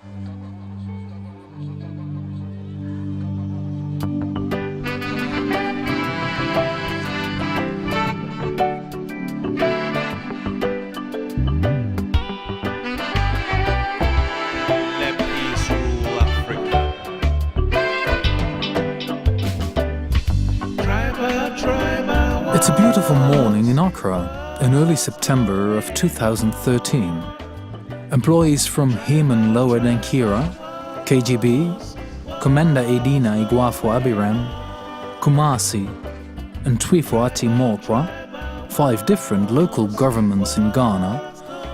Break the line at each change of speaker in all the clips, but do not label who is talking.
It's a beautiful morning in Accra in early September of 2013. Employees from Heman Lower Dankira, KGB, Komenda Edina Iguafo Abiram, Kumasi, and Twifuati Mokwa, 5 different local governments in Ghana,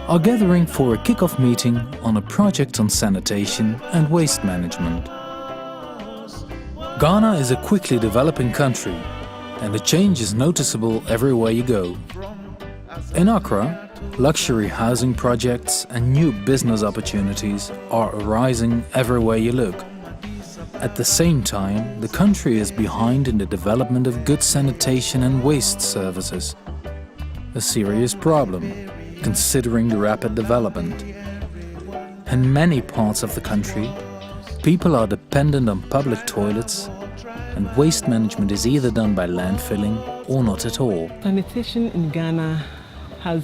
are gathering for a kick-off meeting on a project on sanitation and waste management. Ghana is a quickly developing country, and the change is noticeable everywhere you go. In Accra, luxury housing projects and new business opportunities are arising everywhere you look. At the same time, the country is behind in the development of good sanitation and waste services. A serious problem, considering the rapid development. In many parts of the country, people are dependent on public toilets, and waste management is either done by landfilling or not at all.
Sanitation in Ghana has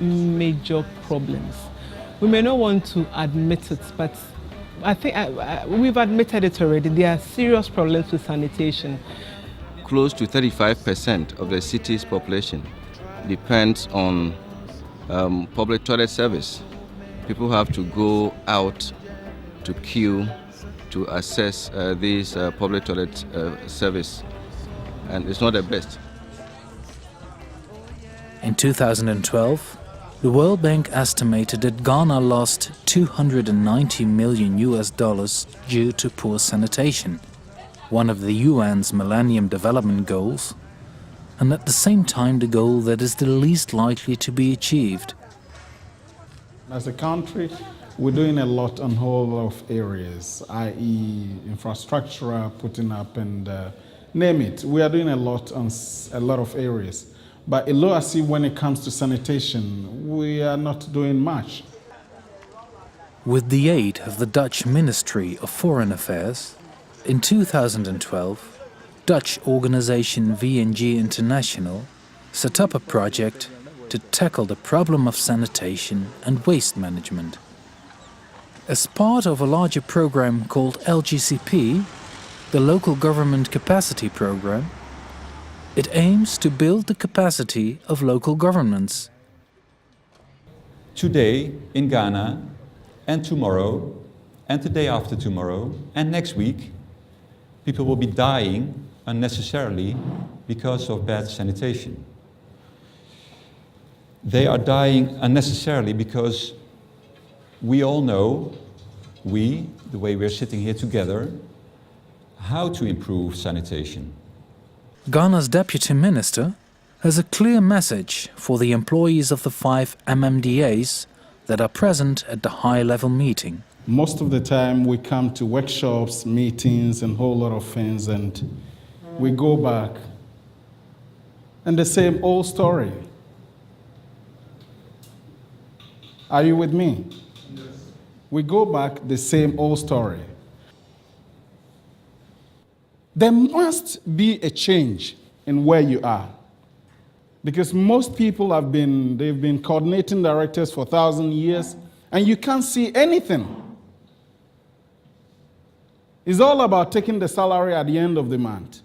major problems. We may not want to admit it, but I think we've admitted it already. There are serious problems with sanitation.
Close to 35% of the city's population depends on public toilet service. People have to go out to queue to access this public toilet service, and it's not the best.
In 2012, the World Bank estimated that Ghana lost $290 million due to poor sanitation, one of the UN's Millennium Development Goals, and at the same time the goal that is the least likely to be achieved.
As a country, we're doing a lot on a whole lot of areas, i.e. infrastructure, putting up and name it. We are doing a lot on a lot of areas. But when it comes to sanitation, we are not doing much.
With the aid of the Dutch Ministry of Foreign Affairs, in 2012, Dutch organization VNG International set up a project to tackle the problem of sanitation and waste management. As part of a larger program called LGCP, the Local Government Capacity Program, it aims to build the capacity of local governments.
Today in Ghana, and tomorrow, and the day after tomorrow, and next week, people will be dying unnecessarily because of bad sanitation. They are dying unnecessarily because we all know, the way we're sitting here together, how to improve sanitation.
Ghana's Deputy Minister has a clear message for the employees of the 5 MMDAs that are present at the high-level meeting.
Most of the time we come to workshops, meetings, and a whole lot of things, and we go back, and the same old story. Are you with me? Yes. We go back the same old story. There must be a change in where you are. Because most people they've been coordinating directors for 1,000 years, and you can't see anything. It's all about taking the salary at the end of the month.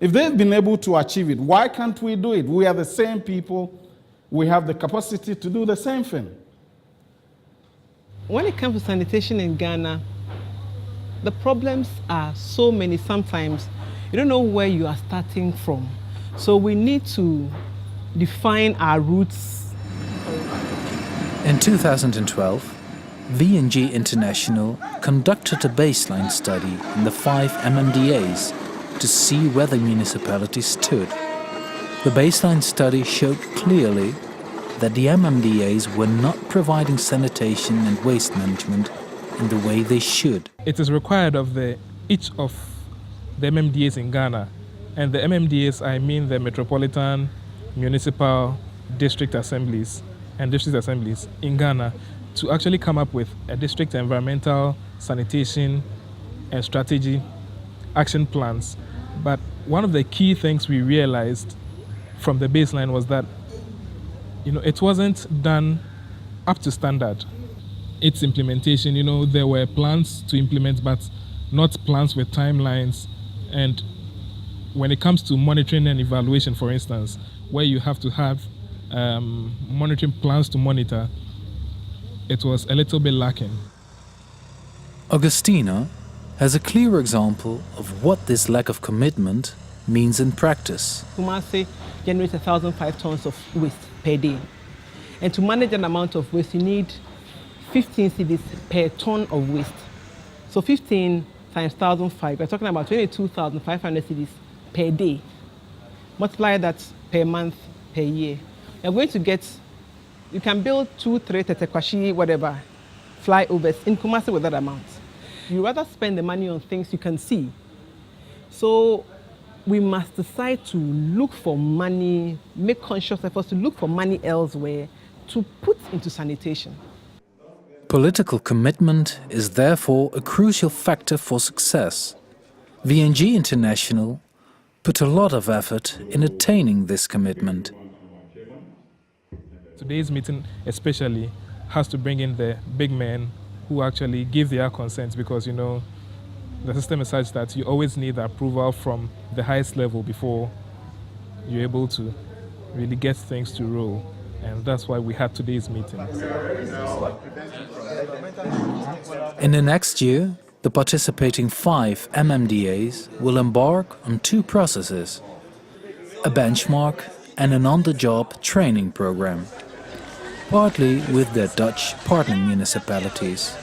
If they've been able to achieve it, why can't we do it? We are the same people. We have the capacity to do the same thing.
When it comes to sanitation in Ghana, the problems are so many. Sometimes you don't know where you are starting from. So we need to define our roots.
In 2012, VNG International conducted a baseline study in the 5 MMDAs to see where the municipalities stood. The baseline study showed clearly that the MMDAs were not providing sanitation and waste management in the way they should.
It is required of each of the MMDAs in Ghana, and the MMDAs, I mean the Metropolitan, Municipal, District Assemblies, and district assemblies in Ghana to actually come up with a district environmental sanitation and strategy action plans. But one of the key things we realized from the baseline was that it wasn't done up to standard. Its implementation, there were plans to implement, but not plans with timelines. And when it comes to monitoring and evaluation, for instance, where you have to have monitoring plans to monitor, it was a little bit lacking.
Augustina has a clear example of what this lack of commitment means in practice.
Kumasi generates 1,005 tons of waste per day. And to manage an amount of waste, you need 15 cedis per ton of waste. So 15 times 1,005, we're talking about 22,500 cedis per day. Multiply that per month, per year. You're going to get, you can build 2, 3 tetekwashi, whatever, flyovers in Kumasi with that amount. You rather spend the money on things you can see. So we must decide to look for money, make conscious efforts to look for money elsewhere to put into sanitation.
Political commitment is therefore a crucial factor for success. VNG International put a lot of effort in attaining this commitment.
Today's meeting especially has to bring in the big men who actually give their consent, because the system is such that you always need the approval from the highest level before you're able to really get things to roll. And that's why we had today's meeting.
In the next year, the participating 5 MMDAs will embark on 2 processes: a benchmark and an on-the-job training program, partly with their Dutch partner municipalities.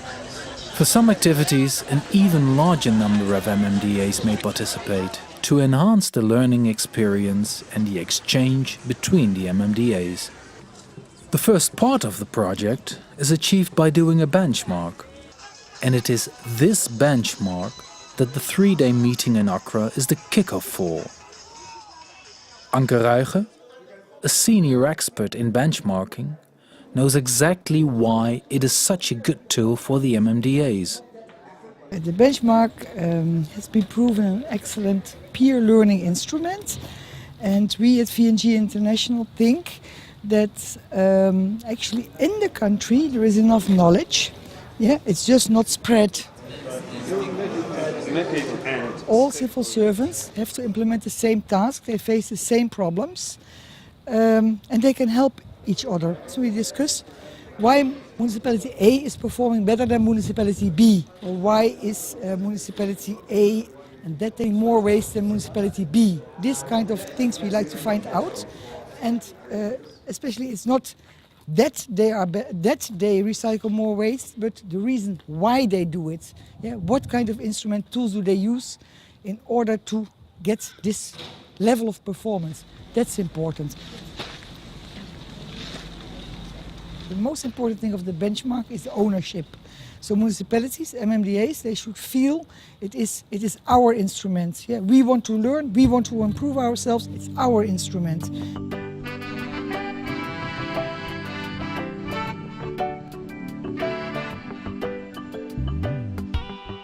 For some activities, an even larger number of MMDAs may participate to enhance the learning experience and the exchange between the MMDAs. The first part of the project is achieved by doing a benchmark, and it is this benchmark that the 3-day meeting in Accra is the kickoff for. Anke Ruijge, a senior expert in benchmarking, knows exactly why it is such a good tool for the MMDAs.
The benchmark has been proven an excellent peer learning instrument, and we at VNG International think that actually in the country there is enough knowledge. It's just not spread. All civil servants have to implement the same task, they face the same problems, and they can help each other. So we discuss why municipality A is performing better than municipality B, or why is municipality A and that taking more waste than municipality B. This kind of things we like to find out, and especially it's not that they recycle more waste, but the reason why they do it. What kind of instrument tools do they use in order to get this level of performance? That's important. The most important thing of the benchmark is the ownership. So municipalities, MMDAs, they should feel it is our instrument. We want to learn, we want to improve ourselves, it's our instrument.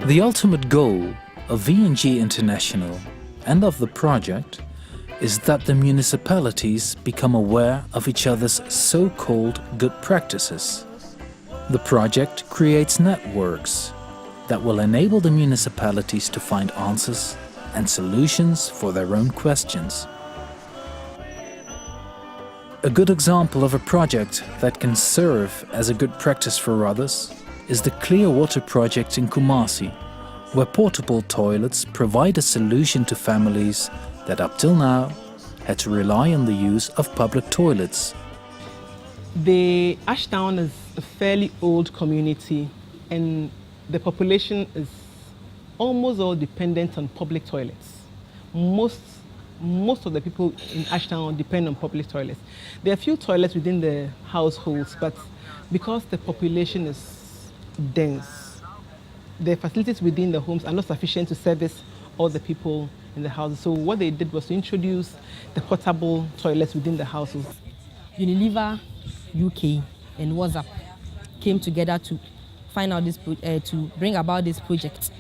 The ultimate goal of VNG International and of the project is that the municipalities become aware of each other's so-called good practices. The project creates networks that will enable the municipalities to find answers and solutions for their own questions. A good example of a project that can serve as a good practice for others is the Clear Water project in Kumasi, where portable toilets provide a solution to families that up till now had to rely on the use of public toilets.
The Ashdown is a fairly old community, and the population is almost all dependent on public toilets. Most of the people in Ashdown depend on public toilets. There are a few toilets within the households, but because the population is dense, the facilities within the homes are not sufficient to service all the people in the houses. So what they did was to introduce the portable toilets within the houses.
Unilever UK and WhatsApp came together to find out this, to bring about this project.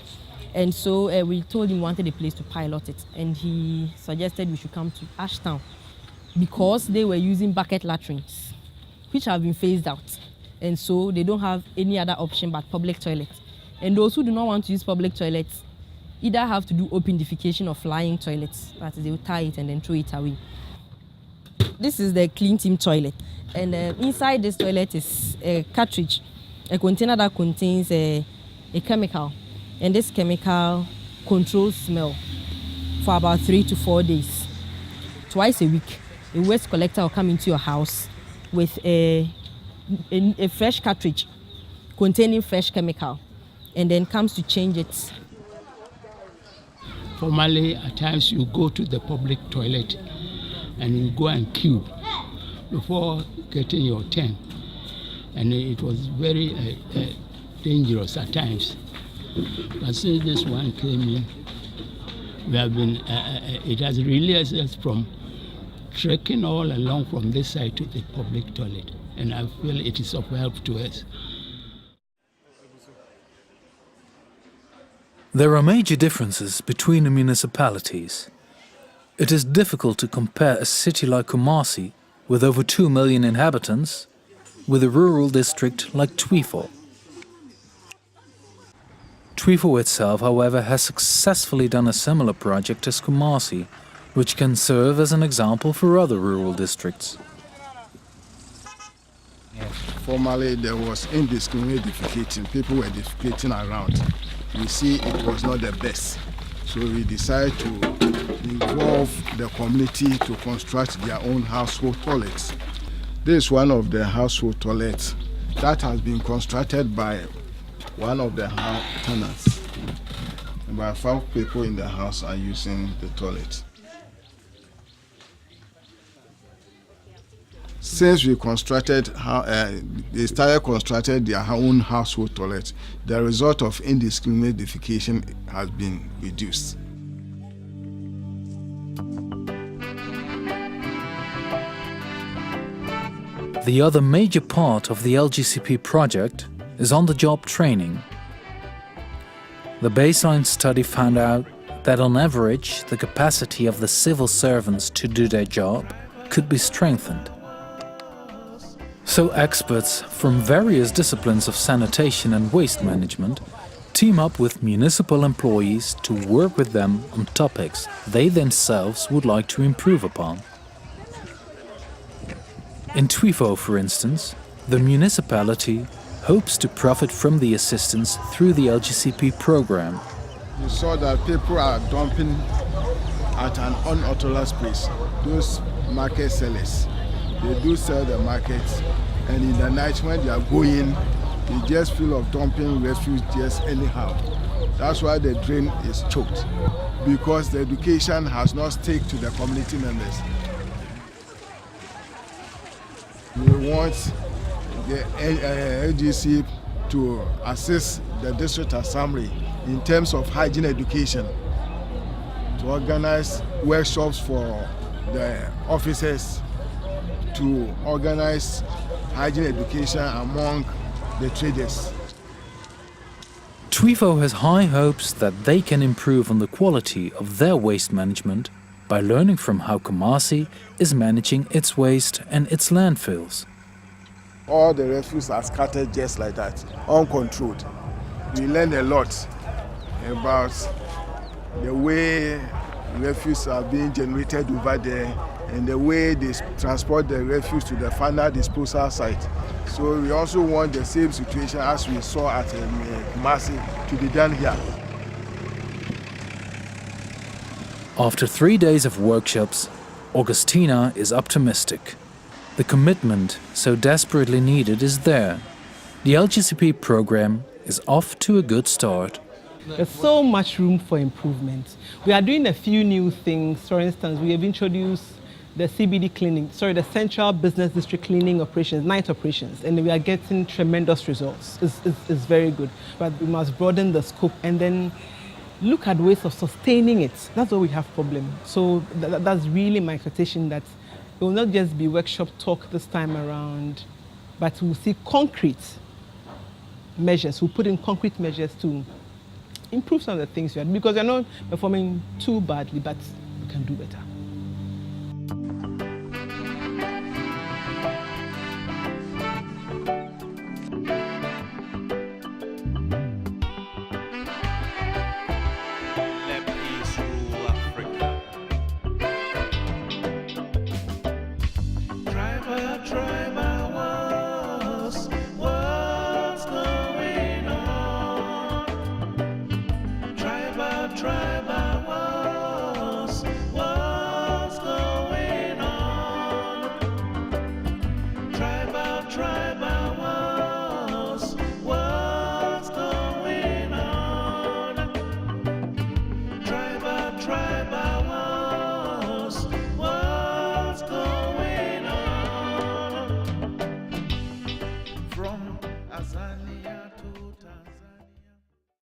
And so we told him we wanted a place to pilot it, and he suggested we should come to Ashtown because they were using bucket latrines, which have been phased out. And so they don't have any other option but public toilets. And those who do not want to use public toilets either have to do open defecation or flying toilets. That is, they will tie it and then throw it away. This is the clean team toilet. And inside this toilet is a cartridge, a container that contains a chemical. And this chemical controls smell for about 3 to 4 days. Twice a week, a waste collector will come into your house with a fresh cartridge containing fresh chemical and then comes to change it.
Formerly, at times you go to the public toilet and you go and queue before getting your turn. And it was very dangerous at times. But since this one came in, we have been, it has released us from trekking all along from this side to the public toilet. And I feel it is of help to us.
There are major differences between the municipalities. It is difficult to compare a city like Kumasi, with over 2 million inhabitants, with a rural district like Twifo. Twifo itself, however, has successfully done a similar project as Kumasi, which can serve as an example for other rural districts.
Formerly, there was indiscriminate defecating. People were defecating around. We see it was not the best. So we decided to involve the community to construct their own household toilets. This is one of the household toilets that has been constructed by one of the tenants. About 5 people in the house are using the toilet. Since we constructed, they started constructing their own household toilet, the result of indiscriminate defecation has been reduced.
The other major part of the LGCP project is on-the-job training. The baseline study found out that on average, the capacity of the civil servants to do their job could be strengthened. So experts from various disciplines of sanitation and waste management team up with municipal employees to work with them on topics they themselves would like to improve upon. In Twifo, for instance, the municipality hopes to profit from the assistance through the LGCP program.
You saw that people are dumping at an unauthorized place. Those market sellers, they do sell the markets, and in the night when they are going, they just feel of dumping refuse just anyhow. That's why the drain is choked, because the education has not stuck to the community members. We want the LGC to assist the district assembly in terms of hygiene education, to organize workshops for the officers, to organize hygiene education among the traders.
Twifo has high hopes that they can improve on the quality of their waste management by learning from how Kumasi is managing its waste and its landfills.
All the refuse are scattered just like that, uncontrolled. We learn a lot about the way refuse are being generated over there and the way they transport the refuse to the final disposal site. So we also want the same situation as we saw at Kumasi to be done here.
After 3 days of workshops, Augustina is optimistic. The commitment so desperately needed is there. The LGCP program is off to a good start.
There's so much room for improvement. We are doing a few new things. For instance, we have introduced the CBD cleaning, the Central Business District cleaning operations, night operations, and we are getting tremendous results. It's very good. But we must broaden the scope and then look at ways of sustaining it. That's where we have problem. So that's really my expectation, that it will not just be workshop talk this time around. but we'll see concrete measures. We'll put in concrete measures to improve some of the things we are doing, because we're not performing too badly, but we can do better.
From Tanzania to Tanzania.